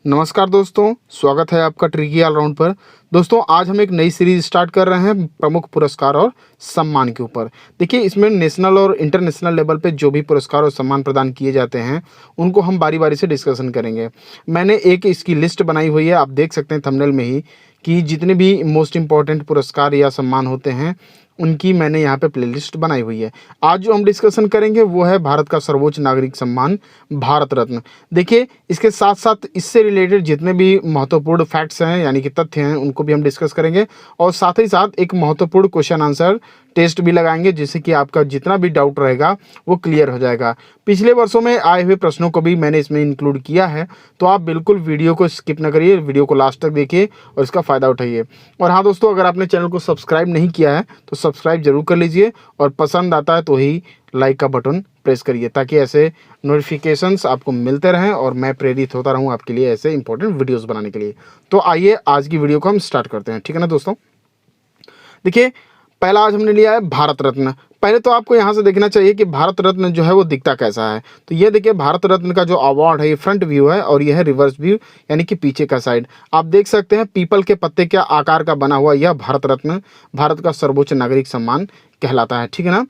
नमस्कार दोस्तों, स्वागत है आपका ट्रिकी ऑलराउंड पर। दोस्तों, आज हम एक नई सीरीज स्टार्ट कर रहे हैं प्रमुख पुरस्कार और सम्मान के ऊपर। देखिए, इसमें नेशनल और इंटरनेशनल लेवल पे जो भी पुरस्कार और सम्मान प्रदान किए जाते हैं उनको हम बारी बारी से डिस्कशन करेंगे। मैंने एक इसकी लिस्ट बनाई हुई है, आप देख सकते हैं थंबनेल में ही, कि जितने भी मोस्ट इम्पॉर्टेंट पुरस्कार या सम्मान होते हैं उनकी मैंने यहाँ पे प्लेलिस्ट बनाई हुई है। आज जो हम डिस्कशन करेंगे वो है भारत का सर्वोच्च नागरिक सम्मान भारत रत्न। देखिए, इसके साथ साथ इससे रिलेटेड जितने भी महत्वपूर्ण फैक्ट्स हैं यानी कि तथ्य हैं उनको भी हम डिस्कस करेंगे, और साथ ही साथ एक महत्वपूर्ण क्वेश्चन आंसर टेस्ट भी लगाएंगे जिससे कि आपका जितना भी डाउट रहेगा वो क्लियर हो जाएगा। पिछले वर्षों में आए हुए प्रश्नों को भी मैंने इसमें इंक्लूड किया है, तो आप बिल्कुल वीडियो को स्किप ना करिए, वीडियो को लास्ट तक देखिए और इसका फ़ायदा उठाइए। और हाँ दोस्तों, अगर आपने चैनल को सब्सक्राइब नहीं किया है तो सब्सक्राइब जरूर कर लीजिए, और पसंद आता है तो ही लाइक का बटन प्रेस करिए ताकि ऐसे नोटिफिकेशंस आपको मिलते रहें और मैं प्रेरित होता रहूं आपके लिए ऐसे इंपॉर्टेंट वीडियोस बनाने के लिए। तो आइए आज की वीडियो को हम स्टार्ट करते हैं, ठीक है ना दोस्तों। देखिए, पहला आज हमने लिया है भारत रत्न। पहले तो आपको यहाँ से देखना चाहिए कि भारत रत्न जो है वो दिखता कैसा है। तो ये देखिए, भारत रत्न का जो अवार्ड है ये फ्रंट व्यू है और ये है रिवर्स व्यू यानी कि पीछे का साइड। आप देख सकते हैं पीपल के पत्ते के आकार का बना हुआ यह भारत रत्न भारत का सर्वोच्च नागरिक सम्मान कहलाता है, ठीक है ना।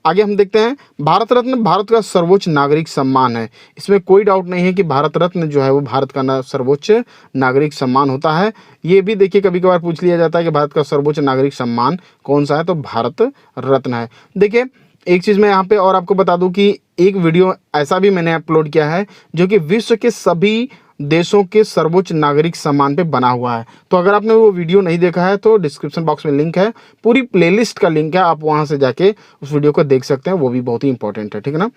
आगे हम देखते हैं, भारत रत्न भारत का सर्वोच्च नागरिक सम्मान है। इसमें कोई डाउट नहीं है कि भारत रत्न जो है वो भारत का सर्वोच्च नागरिक सम्मान होता है। ये भी देखिए, कभी कभार पूछ लिया जाता है कि भारत का सर्वोच्च नागरिक सम्मान कौन सा है, तो भारत रत्न है। देखिए, एक चीज़ मैं यहाँ पे और आपको बता दूं कि एक वीडियो ऐसा भी मैंने अपलोड किया है जो कि विश्व के सभी देशों के सर्वोच्च नागरिक सम्मान पे बना हुआ है। तो अगर आपने वो वीडियो नहीं देखा है तो डिस्क्रिप्शन बॉक्स में लिंक है, पूरी प्लेलिस्ट का लिंक है, आप वहां से जाके उस वीडियो को देख सकते हैं, वो भी बहुत ही इंपॉर्टेंट है, ठीक है ना।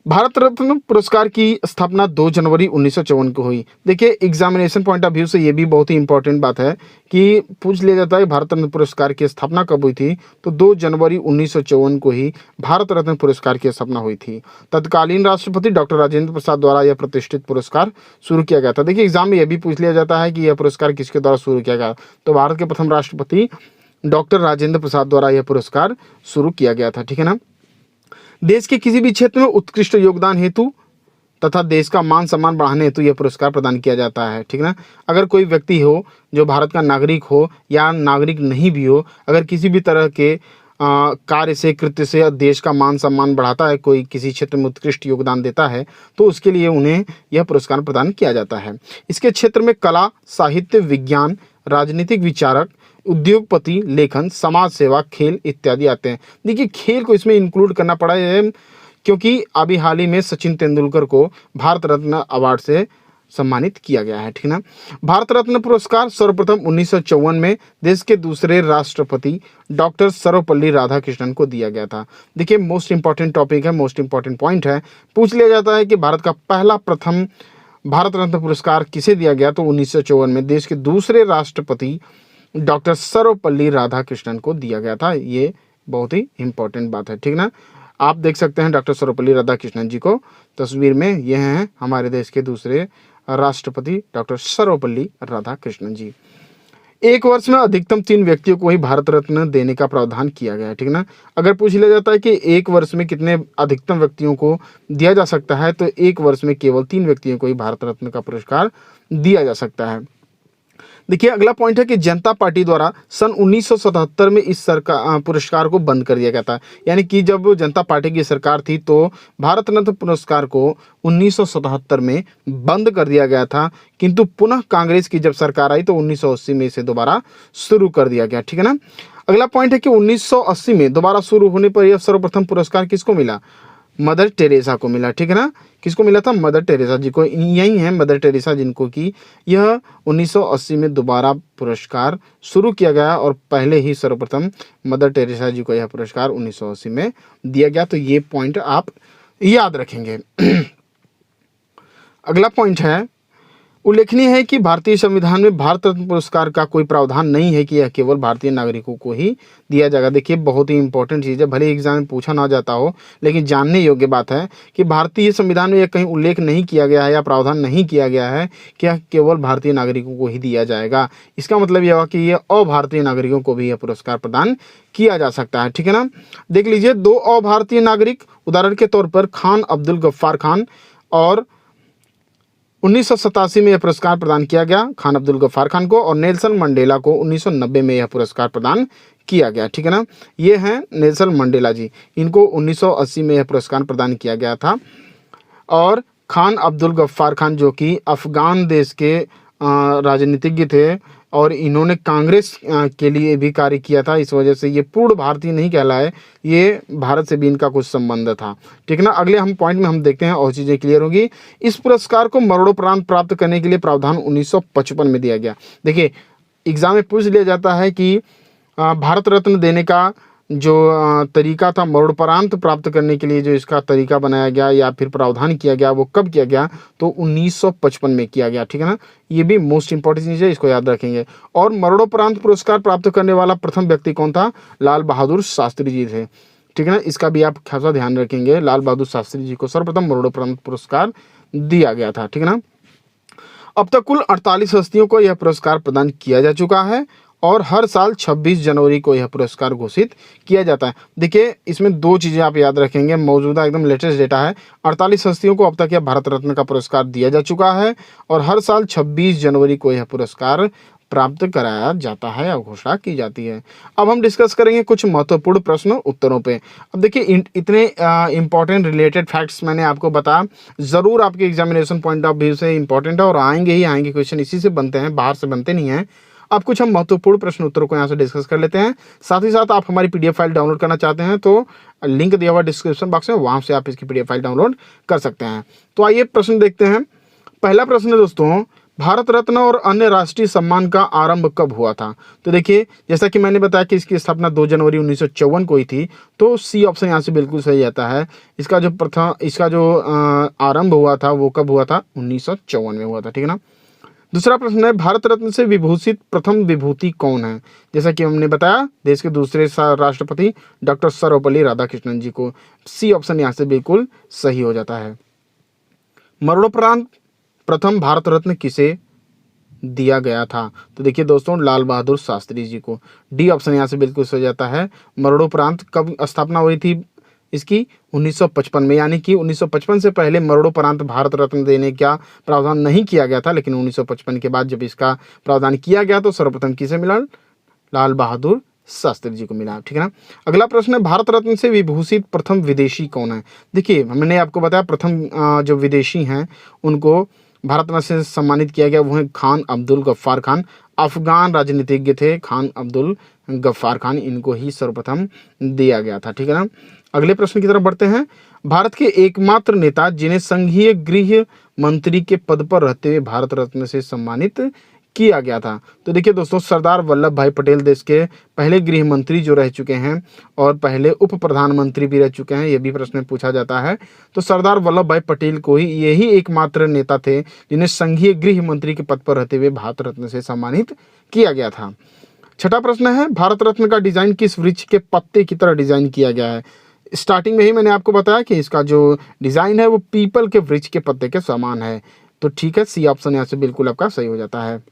भारत रत्न पुरस्कार की स्थापना 2 जनवरी 1954 को हुई। देखिए, एग्जामिनेशन पॉइंट ऑफ व्यू से ये भी बहुत ही इंपॉर्टेंट बात है कि पूछ लिया जाता है भारत रत्न पुरस्कार की स्थापना कब हुई थी, तो 2 जनवरी 1954 को ही भारत रत्न पुरस्कार की स्थापना हुई थी। तत्कालीन राष्ट्रपति डॉक्टर राजेंद्र प्रसाद द्वारा यह प्रतिष्ठित पुरस्कार शुरू किया गया था। देखिए, एग्जाम में यह भी पूछ लिया जाता है कि यह पुरस्कार किसके द्वारा शुरू किया गया, तो भारत के प्रथम राष्ट्रपति डॉक्टर राजेंद्र प्रसाद द्वारा यह पुरस्कार शुरू किया गया था, ठीक है ना। देश के किसी भी क्षेत्र में उत्कृष्ट योगदान हेतु तथा देश का मान सम्मान बढ़ाने हेतु यह पुरस्कार प्रदान किया जाता है, ठीक ना। अगर कोई व्यक्ति हो जो भारत का नागरिक हो या नागरिक नहीं भी हो, अगर किसी भी तरह के कार्य से कृत्य से देश का मान सम्मान बढ़ाता है, कोई किसी क्षेत्र में उत्कृष्ट योगदान देता है, तो उसके लिए उन्हें यह पुरस्कार प्रदान किया जाता है। इसके क्षेत्र में कला, साहित्य, विज्ञान, राजनीतिक विचारक, उद्योगपति, लेखन, समाज सेवा, खेल इत्यादि आते हैं। देखिए, खेल को इसमें इंक्लूड करना पड़ा है क्योंकि अभी हाल ही में सचिन तेंदुलकर को भारत रत्न अवार्ड से सम्मानित किया गया है, ठीक ना। भारत रत्न पुरस्कार सर्वप्रथम 1954 में देश के दूसरे राष्ट्रपति डॉक्टर सर्वपल्ली राधाकृष्णन को दिया गया था। देखिए, मोस्ट इंपॉर्टेंट टॉपिक है, मोस्ट इंपॉर्टेंट पॉइंट है। पूछ लिया जाता है कि भारत का पहला प्रथम भारत रत्न पुरस्कार किसे दिया गया, तो 1954 में देश के दूसरे राष्ट्रपति डॉक्टर सर्वपल्ली राधाकृष्णन को दिया गया था। ये बहुत ही इंपॉर्टेंट बात है, ठीक ना। आप देख सकते हैं डॉक्टर सर्वपल्ली राधाकृष्णन जी को तस्वीर में, ये हैं हमारे देश के दूसरे राष्ट्रपति डॉक्टर सर्वपल्ली राधाकृष्णन जी। एक वर्ष में अधिकतम 3 व्यक्तियों को ही भारत रत्न देने का प्रावधान किया गया है, ठीक ना। अगर पूछ लिया जाता है कि एक वर्ष में कितने अधिकतम व्यक्तियों को दिया जा सकता है, तो एक वर्ष में केवल 3 व्यक्तियों को ही भारत रत्न का पुरस्कार दिया जा सकता है। देखिए, अगला पॉइंट है कि जनता पार्टी द्वारा सन 1977 में इस सरकार पुरस्कार को बंद कर दिया गया था। यानी कि जब जनता पार्टी की सरकार थी तो भारत रत्न पुरस्कार को 1977 में बंद कर दिया गया था, किंतु पुनः कांग्रेस की जब सरकार आई तो 1980 में इसे दोबारा शुरू कर दिया गया, ठीक है ना। अगला पॉइंट है कि 1980 में दोबारा शुरू होने पर यह सर्वप्रथम पुरस्कार किसको मिला, मदर टेरेसा को मिला, ठीक है ना। किसको मिला था, मदर टेरेसा जी को। यही है मदर टेरेसा जिनको कि यह 1980 में दोबारा पुरस्कार शुरू किया गया और पहले ही सर्वप्रथम मदर टेरेसा जी को यह पुरस्कार 1980 में दिया गया। तो ये पॉइंट आप याद रखेंगे। अगला पॉइंट है, उल्लेखनीय है कि भारतीय संविधान में भारत रत्न पुरस्कार का कोई प्रावधान नहीं है कि यह केवल भारतीय नागरिकों को ही दिया जाएगा। देखिए, बहुत ही इंपॉर्टेंट चीज़ है, भले एग्जाम में पूछा ना जाता हो लेकिन जानने योग्य बात है कि भारतीय संविधान में यह कहीं उल्लेख नहीं किया गया है या प्रावधान नहीं किया गया है कि यह केवल भारतीय नागरिकों को ही दिया जाएगा। इसका मतलब यह हुआ कि यह अभारतीय नागरिकों को भी यह पुरस्कार प्रदान किया जा सकता है, ठीक है ना। देख लीजिए, 2 अभारतीय नागरिक, उदाहरण के तौर पर खान अब्दुल गफ्फार खान और 1987 में यह पुरस्कार प्रदान किया गया खान अब्दुल गफ्फार खान को, और नेल्सन मंडेला को 1990 में यह पुरस्कार प्रदान किया गया। ठीक है ना, ये हैं नेल्सन मंडेला जी, इनको 1980 में यह पुरस्कार प्रदान किया गया था। और खान अब्दुल गफ्फार खान जो कि अफ़गान देश के राजनीतिज्ञ थे और इन्होंने कांग्रेस के लिए भी कार्य किया था, इस वजह से ये पूर्ण भारतीय नहीं कहलाए, ये भारत से भी इनका कुछ संबंध था। ठीक है ना, अगले हम पॉइंट में हम देखते हैं और चीज़ें क्लियर होगी। इस पुरस्कार को मरणोपरांत प्राप्त करने के लिए प्रावधान 1955 में दिया गया। देखिए एग्जाम में पूछ लिया जाता है कि भारत रत्न देने का जो तरीका था मरणोपरांत प्राप्त करने के लिए, जो इसका तरीका बनाया गया या फिर प्रावधान किया गया, वो कब किया गया, तो 1955 में किया गया। ठीक है ना, ये भी मोस्ट इंपॉर्टेंट चीज़ है, इसको याद रखेंगे। और मरणोपरांत पुरस्कार प्राप्त करने वाला प्रथम व्यक्ति कौन था, लाल बहादुर शास्त्री जी थे। ठीक है ना, इसका भी आप खासा ध्यान रखेंगे, लाल बहादुर शास्त्री जी को सर्वप्रथम मरणोपरांत पुरस्कार दिया गया था। ठीक है ना, अब तक कुल 48 हस्तियों को यह पुरस्कार प्रदान किया जा चुका है और हर साल 26 जनवरी को यह पुरस्कार घोषित किया जाता है। देखिए इसमें दो चीज़ें आप याद रखेंगे, मौजूदा एकदम लेटेस्ट डेटा है, 48 हस्तियों को अब तक यह भारत रत्न का पुरस्कार दिया जा चुका है और हर साल 26 जनवरी को यह पुरस्कार प्राप्त कराया जाता है या घोषणा की जाती है। अब हम डिस्कस करेंगे कुछ महत्वपूर्ण प्रश्न उत्तरों पे। अब देखिए इतने इंपॉर्टेंट रिलेटेड फैक्ट्स मैंने आपको बताया, ज़रूर आपके एग्जामिनेशन पॉइंट ऑफ व्यू से इंपॉर्टेंट है और आएंगे ही आएंगे, क्वेश्चन इसी से बनते हैं, बाहर से बनते नहीं हैं। अब कुछ हम महत्वपूर्ण प्रश्न उत्तरों को यहाँ से डिस्कस कर लेते हैं। साथ ही साथ आप हमारी PDF फाइल डाउनलोड करना चाहते हैं तो लिंक दिया हुआ डिस्क्रिप्शन बॉक्स में, वहाँ से आप इसकी PDF फाइल डाउनलोड कर सकते हैं। तो आइए प्रश्न देखते हैं। पहला प्रश्न है दोस्तों, भारत रत्न और अन्य राष्ट्रीय सम्मान का आरंभ कब हुआ था? तो देखिए जैसा कि मैंने बताया कि इसकी स्थापना 2 जनवरी 1954 को ही थी, तो सी ऑप्शन यहाँ से बिल्कुल सही आता है। इसका जो आरंभ हुआ था वो कब हुआ था, 1954 में हुआ था। ठीक है ना। दूसरा प्रश्न है, भारत रत्न से विभूषित प्रथम विभूति कौन है? जैसा कि हमने बताया देश के दूसरे राष्ट्रपति डॉक्टर सर्वपल्ली राधाकृष्णन जी को। सी ऑप्शन यहाँ से बिल्कुल सही हो जाता है। मरणोपरांत प्रथम भारत रत्न किसे दिया गया था? तो देखिए दोस्तों, लाल बहादुर शास्त्री जी को। डी ऑप्शन यहाँ से बिल्कुल सही हो जाता है। मरणोपरांत कब स्थापना हुई थी इसकी? 1955 में, यानी कि 1955 से पहले मरणोपरांत भारत रत्न देने का प्रावधान नहीं किया गया था, लेकिन 1955 के बाद जब इसका प्रावधान किया गया तो सर्वप्रथम किसे मिला? लाल बहादुर शास्त्री जी को मिला। ठीक है ना। अगला प्रश्न है, भारत रत्न से विभूषित प्रथम विदेशी कौन है? देखिए मैंने आपको बताया प्रथम जो विदेशी हैं उनको भारत रत्न से सम्मानित किया गया, वो है खान अब्दुल गफ्फार खान। अफगान राजनीतिज्ञ थे खान अब्दुल गफ्फार खान, इनको ही सर्वप्रथम दिया गया था। ठीक है ना। अगले प्रश्न की तरफ बढ़ते हैं। भारत के एकमात्र नेता जिन्हें संघीय गृह मंत्री के पद पर रहते हुए भारत रत्न से सम्मानित किया गया था? तो देखिए दोस्तों, सरदार वल्लभ भाई पटेल देश के पहले गृह मंत्री जो रह चुके हैं और पहले उप प्रधानमंत्री भी रह चुके हैं, ये भी प्रश्न में पूछा जाता है। तो सरदार वल्लभ भाई पटेल को ही यही एकमात्र नेता थे जिन्हें संघीय गृह मंत्री के पद पर रहते हुए भारत रत्न से सम्मानित किया गया था। छठा प्रश्न है, भारत रत्न का डिजाइन किस वृक्ष के पत्ते की तरह डिजाइन किया गया है? स्टार्टिंग में ही मैंने आपको बताया कि इसका जो डिजाइन है वो पीपल के वृक्ष के पत्ते के समान है। तो ठीक है, सी ऑप्शन यहाँ से बिल्कुल आपका सही हो जाता है।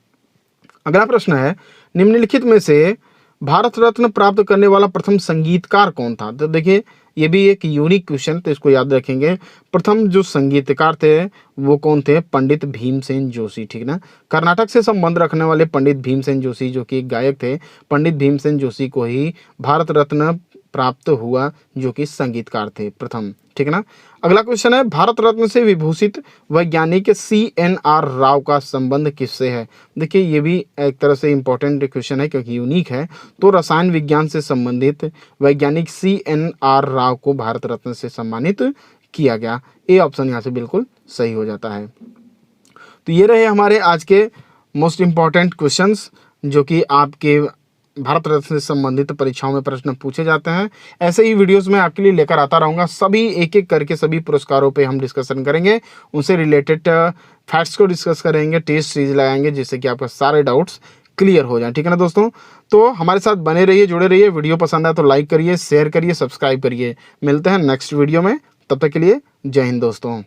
अगला प्रश्न है, निम्नलिखित में से भारत रत्न प्राप्त करने वाला प्रथम संगीतकार कौन था? तो देखिए ये भी एक यूनिक क्वेश्चन, तो इसको याद रखेंगे। प्रथम जो संगीतकार थे वो कौन थे? पंडित भीमसेन जोशी। ठीक ना। कर्नाटक से संबंध रखने वाले पंडित भीमसेन जोशी जो कि एक गायक थे, पंडित भीमसेन जोशी को ही भारत रत्न प्राप्त हुआ जो कि संगीतकार थे प्रथम। ठीक है ना। अगला क्वेश्चन है, भारत रत्न से विभूषित वैज्ञानिक CNR राव का संबंध किससे है? देखिए ये भी एक तरह से इंपॉर्टेंट क्वेश्चन है क्योंकि यूनिक है। तो रसायन विज्ञान से संबंधित वैज्ञानिक CNR राव को भारत रत्न से सम्मानित किया गया। ए ऑप्शन यहाँ से बिल्कुल सही हो जाता है। तो ये रहे हमारे आज के मोस्ट इंपॉर्टेंट क्वेश्चंस जो कि आपके भारत रत्न से संबंधित परीक्षाओं में प्रश्न पूछे जाते हैं। ऐसे ही वीडियोस मैं आपके लिए लेकर आता रहूँगा। सभी एक एक करके सभी पुरस्कारों पे हम डिस्कशन करेंगे, उनसे रिलेटेड फैक्ट्स को डिस्कस करेंगे, टेस्ट सीरीज लगाएंगे जिससे कि आपका सारे डाउट्स क्लियर हो जाए। ठीक है ना दोस्तों, तो हमारे साथ बने रहिए, जुड़े रहिए। वीडियो पसंद आए तो लाइक करिए, शेयर करिए, सब्सक्राइब करिए। मिलते हैं नेक्स्ट वीडियो में, तब तक के लिए जय हिंद दोस्तों।